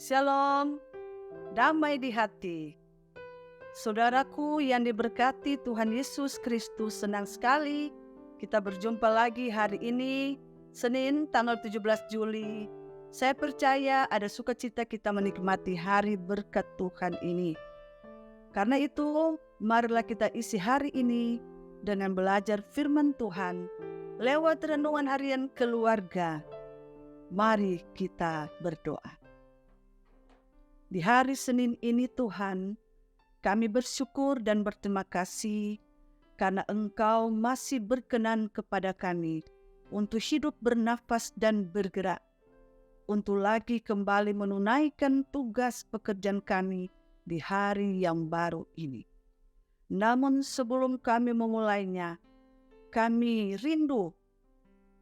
Shalom, damai di hati. Saudaraku yang diberkati Tuhan Yesus Kristus, senang sekali kita berjumpa lagi hari ini, Senin tanggal 17 Juli. Saya percaya ada sukacita kita menikmati hari berkat Tuhan ini. Karena itu, marilah kita isi hari ini dengan belajar firman Tuhan lewat renungan harian keluarga. Mari kita berdoa. Di hari Senin ini Tuhan, kami bersyukur dan berterima kasih karena Engkau masih berkenan kepada kami untuk hidup bernafas dan bergerak, untuk lagi kembali menunaikan tugas pekerjaan kami di hari yang baru ini. Namun sebelum kami memulainya, kami rindu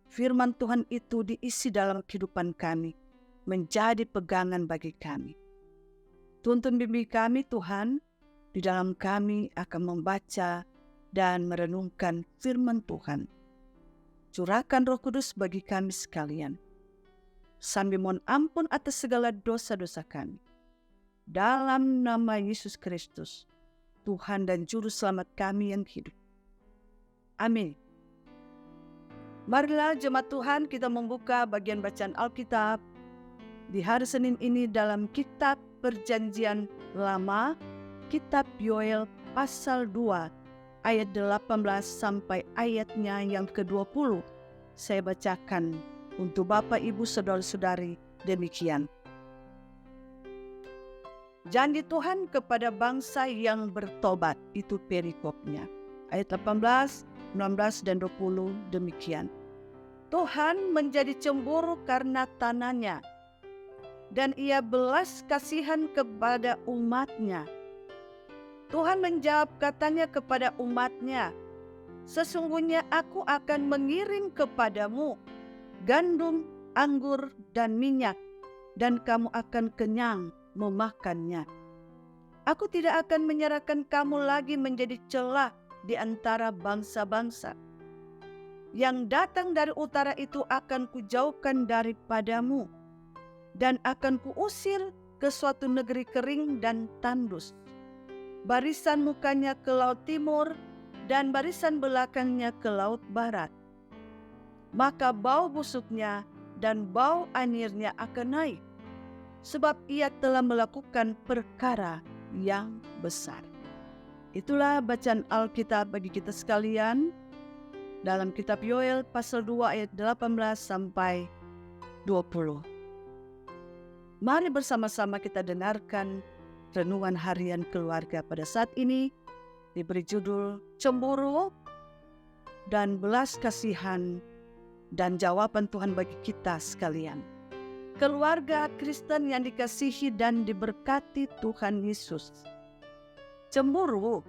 firman Tuhan itu diisi dalam kehidupan kami, menjadi pegangan bagi kami. Tuntun bimbing kami Tuhan, di dalam kami akan membaca dan merenungkan firman Tuhan. Curahkan Roh Kudus bagi kami sekalian, sambil mohon ampun atas segala dosa-dosa kami. Dalam nama Yesus Kristus, Tuhan dan Juru Selamat kami yang hidup. Amin. Marilah jemaat Tuhan kita membuka bagian bacaan Alkitab di hari Senin ini dalam kitab Perjanjian Lama, kitab Yoel pasal 2 ayat 18 sampai ayatnya yang ke-20. Saya bacakan untuk Bapak, Ibu, Saudara-saudari demikian. Janji Tuhan kepada bangsa yang bertobat, itu perikopnya. Ayat 18, 19 dan 20 demikian. Tuhan menjadi cemburu karena tanahnya, dan ia belas kasihan kepada umatnya. Tuhan menjawab katanya kepada umatnya, sesungguhnya aku akan mengirim kepadamu gandum, anggur, dan minyak, dan kamu akan kenyang memakannya. Aku tidak akan menyerahkan kamu lagi menjadi celah di antara bangsa-bangsa. Yang datang dari utara itu akan kujauhkan daripadamu, dan akan kuusir ke suatu negeri kering dan tandus. Barisan mukanya ke laut timur, dan barisan belakangnya ke laut barat. Maka bau busuknya dan bau anyirnya akan naik, sebab ia telah melakukan perkara yang besar. Itulah bacaan Alkitab bagi kita sekalian dalam kitab Yoel pasal 2 ayat 18 sampai 20. Mari bersama-sama kita dengarkan renungan harian keluarga pada saat ini, diberi judul Cemburu dan Belas Kasihan, dan jawaban Tuhan bagi kita sekalian. Keluarga Kristen yang dikasihi dan diberkati Tuhan Yesus. Cemburu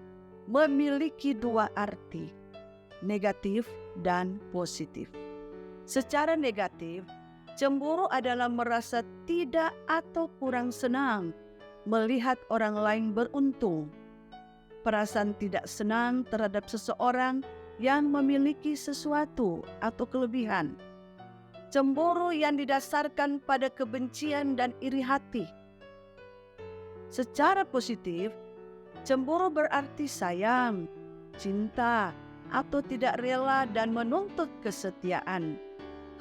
memiliki dua arti, negatif dan positif. Secara negatif, cemburu adalah merasa tidak atau kurang senang melihat orang lain beruntung. Perasaan tidak senang terhadap seseorang yang memiliki sesuatu atau kelebihan. Cemburu yang didasarkan pada kebencian dan iri hati. Secara positif, cemburu berarti sayang, cinta, atau tidak rela dan menuntut kesetiaan.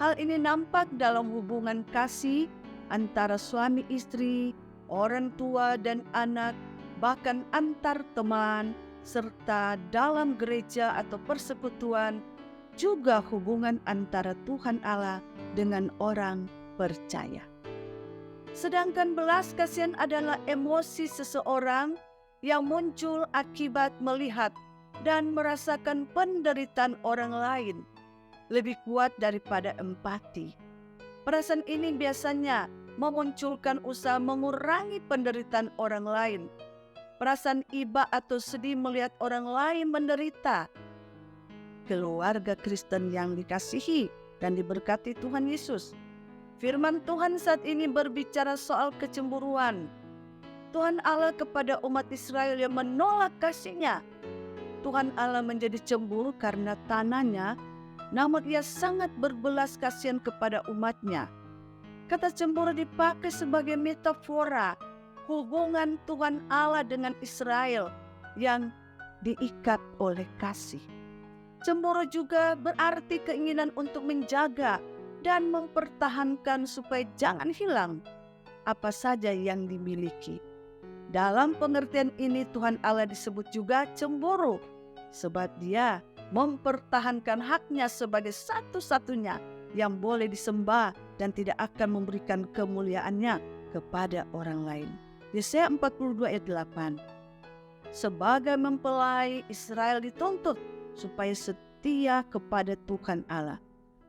Hal ini nampak dalam hubungan kasih antara suami istri, orang tua dan anak, bahkan antar teman, serta dalam gereja atau persekutuan, juga hubungan antara Tuhan Allah dengan orang percaya. Sedangkan belas kasihan adalah emosi seseorang yang muncul akibat melihat dan merasakan penderitaan orang lain, lebih kuat daripada empati. Perasaan ini biasanya memunculkan usaha mengurangi penderitaan orang lain. Perasaan iba atau sedih melihat orang lain menderita. Keluarga Kristen yang dikasihi dan diberkati Tuhan Yesus, firman Tuhan saat ini berbicara soal kecemburuan Tuhan Allah kepada umat Israel yang menolak kasih-Nya. Tuhan Allah menjadi cemburu karena tanahnya, namun Ia sangat berbelas kasihan kepada umat-Nya. Kata cemburu dipakai sebagai metafora hubungan Tuhan Allah dengan Israel yang diikat oleh kasih. Cemburu juga berarti keinginan untuk menjaga dan mempertahankan supaya jangan hilang apa saja yang dimiliki. Dalam pengertian ini Tuhan Allah disebut juga cemburu, sebab Dia mempertahankan haknya sebagai satu-satunya yang boleh disembah dan tidak akan memberikan kemuliaannya kepada orang lain. Yesaya 42 ayat 8. Sebagai mempelai, Israel dituntut supaya setia kepada Tuhan Allah.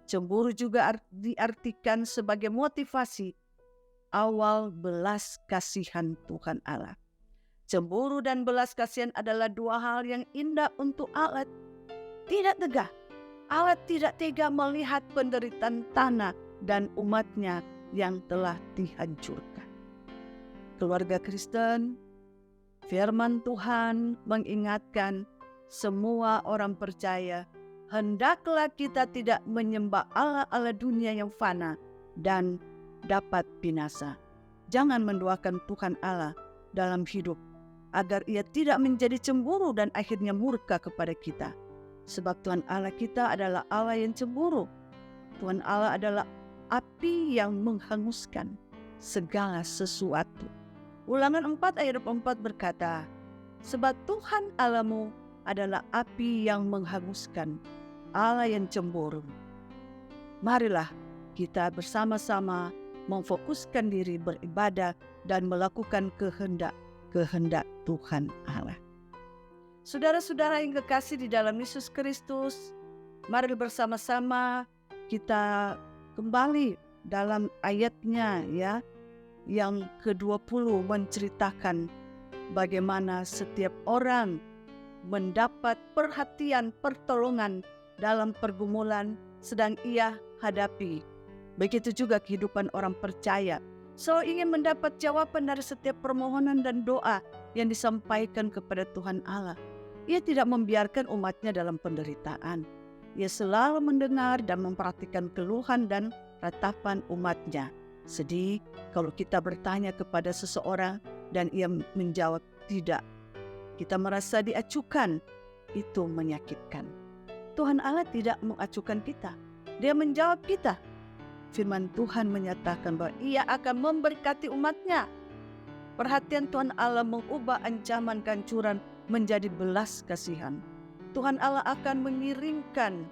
Cemburu juga diartikan sebagai motivasi awal belas kasihan Tuhan Allah. Cemburu dan belas kasihan adalah dua hal yang indah untuk Allah. Tidak tegah. Allah tidak tega melihat penderitaan tanah dan umatnya yang telah dihancurkan. Keluarga Kristen, firman Tuhan mengingatkan semua orang percaya, hendaklah kita tidak menyembah Allah-Allah dunia yang fana dan dapat binasa. Jangan mendoakan Tuhan Allah dalam hidup, agar Ia tidak menjadi cemburu dan akhirnya murka kepada kita. Sebab Tuhan Allah kita adalah Allah yang cemburu. Tuhan Allah adalah api yang menghanguskan segala sesuatu. Ulangan 4 ayat 4 berkata, sebab Tuhan Allahmu adalah api yang menghanguskan, Allah yang cemburu. Marilah kita bersama-sama memfokuskan diri beribadah dan melakukan kehendak Tuhan Allah. Saudara-saudara yang kekasih di dalam Yesus Kristus, mari bersama-sama kita kembali dalam ayatnya ya, yang ke-20 menceritakan bagaimana setiap orang mendapat perhatian, pertolongan dalam pergumulan sedang ia hadapi. Begitu juga kehidupan orang percaya, selalu ingin mendapat jawaban dari setiap permohonan dan doa yang disampaikan kepada Tuhan Allah. Ia tidak membiarkan umatnya dalam penderitaan. Ia selalu mendengar dan memperhatikan keluhan dan ratapan umatnya. Sedih kalau kita bertanya kepada seseorang dan ia menjawab tidak. Kita merasa diacuhkan, itu menyakitkan. Tuhan Allah tidak mengacuhkan kita, Dia menjawab kita. Firman Tuhan menyatakan bahwa Ia akan memberkati umatnya. Perhatian Tuhan Allah mengubah ancaman kehancuran menjadi belas kasihan. Tuhan Allah akan mengirimkan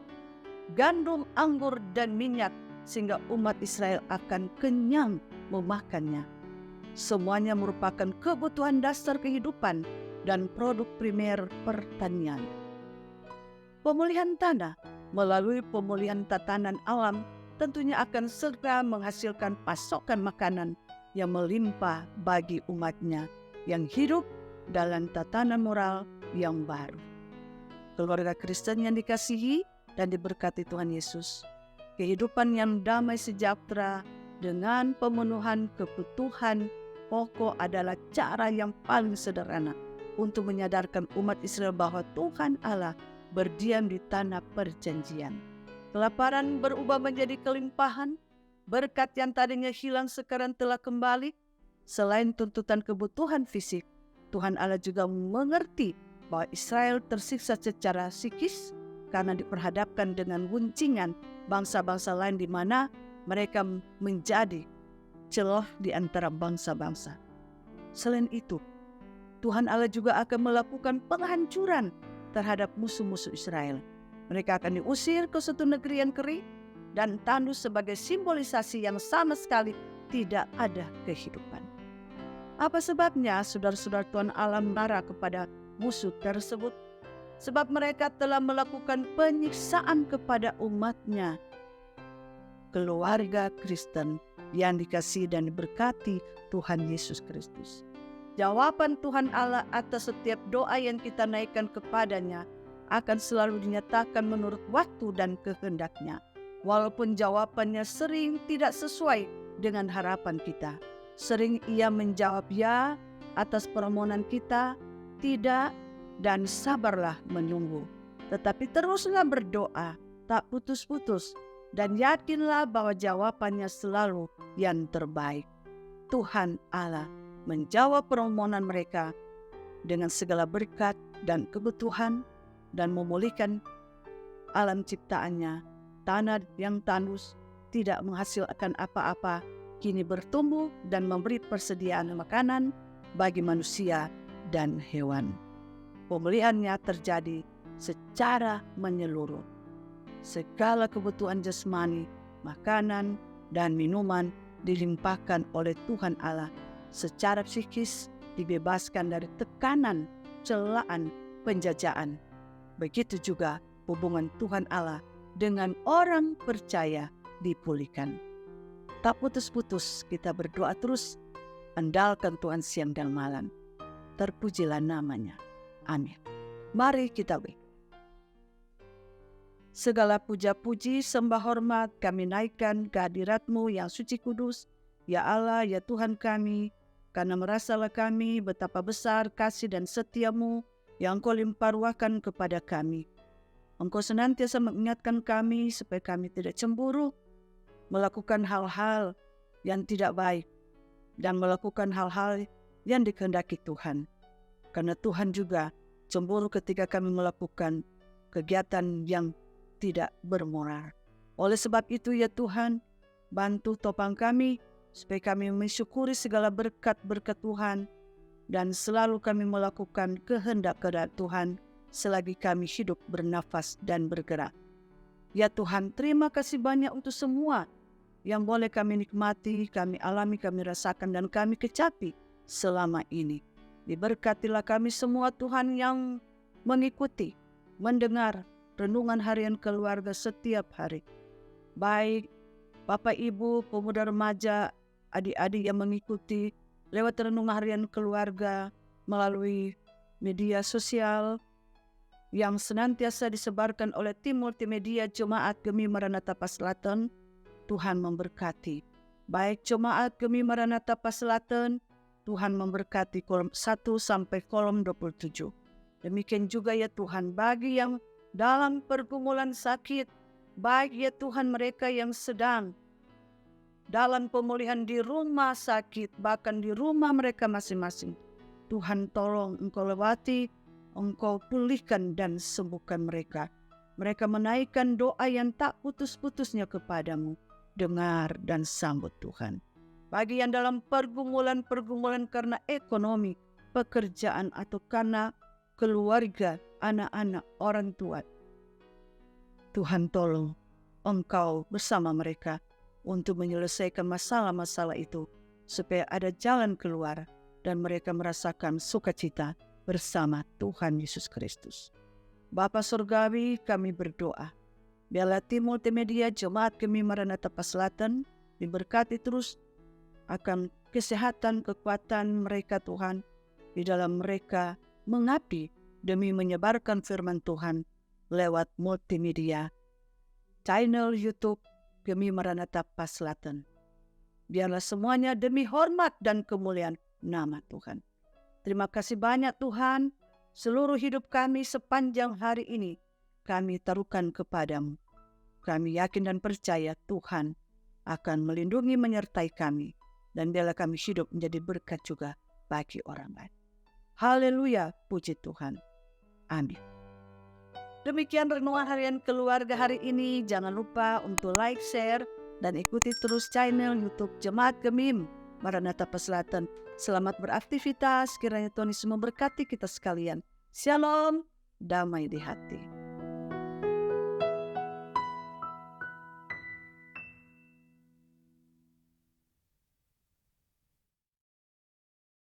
gandum, anggur, dan minyak sehingga umat Israel akan kenyang memakannya. Semuanya merupakan kebutuhan dasar kehidupan dan produk primer pertanian. Pemulihan tanah melalui pemulihan tatanan alam tentunya akan segera menghasilkan pasokan makanan yang melimpah bagi umatnya yang hidup dalam tatanan moral yang baru. Keluarga Kristen yang dikasihi dan diberkati Tuhan Yesus, kehidupan yang damai sejahtera dengan pemenuhan kebutuhan pokok adalah cara yang paling sederhana untuk menyadarkan umat Israel bahwa Tuhan Allah berdiam di tanah perjanjian. Kelaparan berubah menjadi kelimpahan, berkat yang tadinya hilang sekarang telah kembali. Selain tuntutan kebutuhan fisik, Tuhan Allah juga mengerti bahwa Israel tersiksa secara psikis karena diperhadapkan dengan guncingan bangsa-bangsa lain di mana mereka menjadi celah di antara bangsa-bangsa. Selain itu, Tuhan Allah juga akan melakukan penghancuran terhadap musuh-musuh Israel. Mereka akan diusir ke suatu negeri yang kering dan tandus sebagai simbolisasi yang sama sekali tidak ada kehidupan. Apa sebabnya saudara-saudara Tuhan Allah marah kepada musuh tersebut? Sebab mereka telah melakukan penyiksaan kepada umatnya. Keluarga Kristen yang dikasihi dan diberkati Tuhan Yesus Kristus. Jawaban Tuhan Allah atas setiap doa yang kita naikkan kepadanya akan selalu dinyatakan menurut waktu dan kehendaknya. Walaupun jawabannya sering tidak sesuai dengan harapan kita. Sering Ia menjawab ya atas permohonan kita, tidak, dan sabarlah menunggu. Tetapi teruslah berdoa, tak putus-putus, dan yakinlah bahwa jawabannya selalu yang terbaik. Tuhan Allah menjawab permohonan mereka dengan segala berkat dan kebutuhan dan memulihkan alam ciptaannya. Tanah yang tandus tidak menghasilkan apa-apa kini bertumbuh dan memberi persediaan makanan bagi manusia dan hewan. Pemulihannya terjadi secara menyeluruh. Segala kebutuhan jasmani, makanan, dan minuman dilimpahkan oleh Tuhan Allah. Secara psikis dibebaskan dari tekanan, celaan, penjajahan. Begitu juga hubungan Tuhan Allah dengan orang percaya dipulihkan. Tak putus-putus kita berdoa terus, andalkan Tuhan siang dan malam. Terpujilah namanya. Amin. Mari kita berdoa. Segala puja-puji, sembah hormat kami naikkan kehadirat-Mu yang suci kudus, ya Allah, ya Tuhan kami, karena merasalah kami betapa besar kasih dan setia-Mu yang Engkau limpahkan kepada kami. Engkau senantiasa mengingatkan kami supaya kami tidak cemburu, melakukan hal-hal yang tidak baik, dan melakukan hal-hal yang dikehendaki Tuhan. Karena Tuhan juga cemburu ketika kami melakukan kegiatan yang tidak bermoral. Oleh sebab itu ya Tuhan, bantu topang kami supaya kami mensyukuri segala berkat-berkat Tuhan dan selalu kami melakukan kehendak Tuhan selagi kami hidup, bernafas dan bergerak. Ya Tuhan, terima kasih banyak untuk semua yang boleh kami nikmati, kami alami, kami rasakan dan kami kecapi selama ini. Diberkatilah kami semua Tuhan yang mengikuti, mendengar renungan harian keluarga setiap hari. Baik Bapak Ibu, pemuda remaja, adik-adik yang mengikuti lewat renungan harian keluarga melalui media sosial yang senantiasa disebarkan oleh tim multimedia Jemaat Gemi Maranatha Paselatan, Tuhan memberkati. Baik Jemaat Gemi Maranatha Paselatan, Tuhan memberkati kolom 1 sampai kolom 27. Demikian juga ya Tuhan, bagi yang dalam pergumulan sakit, baik ya Tuhan mereka yang sedang dalam pemulihan di rumah sakit, bahkan di rumah mereka masing-masing. Tuhan tolong Engkau lewati, Engkau pulihkan dan sembuhkan mereka. Mereka menaikkan doa yang tak putus-putusnya kepadamu. Dengar dan sambut Tuhan. Bagi yang dalam pergumulan-pergumulan karena ekonomi, pekerjaan atau karena keluarga, anak-anak, orang tua, Tuhan tolong Engkau bersama mereka untuk menyelesaikan masalah-masalah itu, supaya ada jalan keluar dan mereka merasakan sukacita bersama Tuhan Yesus Kristus. Bapa Surgawi, kami berdoa, biarlah tim multimedia Jemaat Gemi Maranatha Paselatan diberkati terus akan kesehatan, kekuatan mereka Tuhan, di dalam mereka mengabdi demi menyebarkan firman Tuhan lewat multimedia channel YouTube Gemi Maranatha Paselatan. Biarlah semuanya demi hormat dan kemuliaan nama Tuhan. Terima kasih banyak Tuhan, seluruh hidup kami sepanjang hari ini kami taruhkan kepadamu. Kami yakin dan percaya Tuhan akan melindungi, menyertai kami, dan biarlah kami hidup menjadi berkat juga bagi orang lain. Haleluya, puji Tuhan. Amin. Demikian renungan harian keluarga hari ini. Jangan lupa untuk like, share, dan ikuti terus channel YouTube Jemaat Gemi Maranatha Paselatan. Selamat beraktivitas, kiranya Tuhan Yesus memberkati kita sekalian. Shalom, damai di hati.